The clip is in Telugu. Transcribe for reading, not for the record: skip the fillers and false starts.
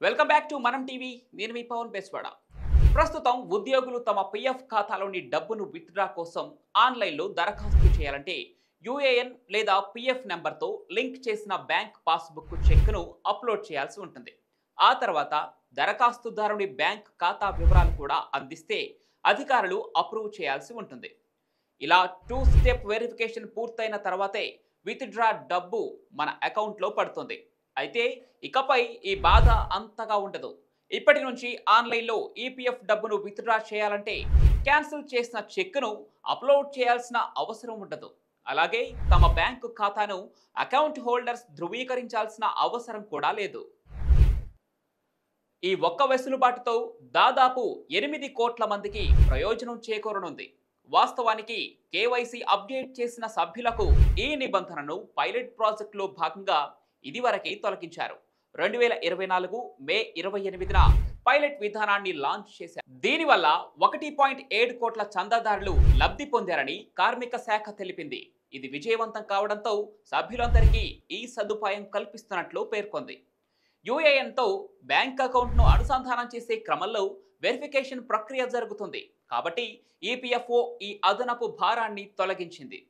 వెల్కమ్ బ్యాక్ టు మనం టీవీ. నేను మీ పవన్ బెస్వాడ. ప్రస్తుతం ఉద్యోగులు తమ పిఎఫ్ ఖాతాలోని డబ్బును విత్డ్రా కోసం ఆన్లైన్లో దరఖాస్తు చేయాలంటే యూఏఎన్ లేదా పిఎఫ్ నెంబర్తో లింక్ చేసిన బ్యాంక్ పాస్బుక్ చెక్ను అప్లోడ్ చేయాల్సి ఉంటుంది. ఆ తర్వాత దరఖాస్తుదారుని బ్యాంక్ ఖాతా వివరాలు కూడా అందిస్తే అధికారులు అప్రూవ్ చేయాల్సి ఉంటుంది. ఇలా 2 స్టెప్ వెరిఫికేషన్ పూర్తయిన తర్వాతే విత్డ్రా డబ్బు మన అకౌంట్లో పడుతుంది. అయితే ఇకపై ఈ బాధ అంతగా ఉండదు. ఇప్పటి నుంచి ఆన్లైన్లో ఈపీఎఫ్ డబ్బును విత్డ్రా చేయాలంటే క్యాన్సిల్ చేసిన చెక్ను అప్లోడ్ చేయాల్సిన అవసరం ఉండదు. అలాగే తమ బ్యాంకు ఖాతాను అకౌంట్ హోల్డర్స్ ధృవీకరించాల్సిన అవసరం కూడా లేదు. ఈ ఒక్క వెసులుబాటుతో దాదాపు 8 కోట్ల మందికి ప్రయోజనం చేకూరనుంది. వాస్తవానికి కేవైసీ అప్డేట్ చేసిన సభ్యులకు ఈ నిబంధనను పైలట్ ప్రాజెక్టులో భాగంగా ఇదివరకే తొలగించారు. 2024 మే 28న పైలట్ విధానాన్ని లాంచ్ చేశారు. దీనివల్ల 1.7 కోట్ల చందాదారులు లబ్ధి పొందారని కార్మిక శాఖ తెలిపింది. ఇది విజయవంతం కావడంతో సభ్యులందరికీ ఈ సదుపాయం కల్పిస్తున్నట్లు పేర్కొంది. యూఏఎన్తో బ్యాంక్ అకౌంట్ను అనుసంధానం చేసే క్రమంలో వెరిఫికేషన్ ప్రక్రియ జరుగుతుంది. కాబట్టి ఈపీఎఫ్ఓ ఈ అదనపు భారాన్ని తొలగించింది.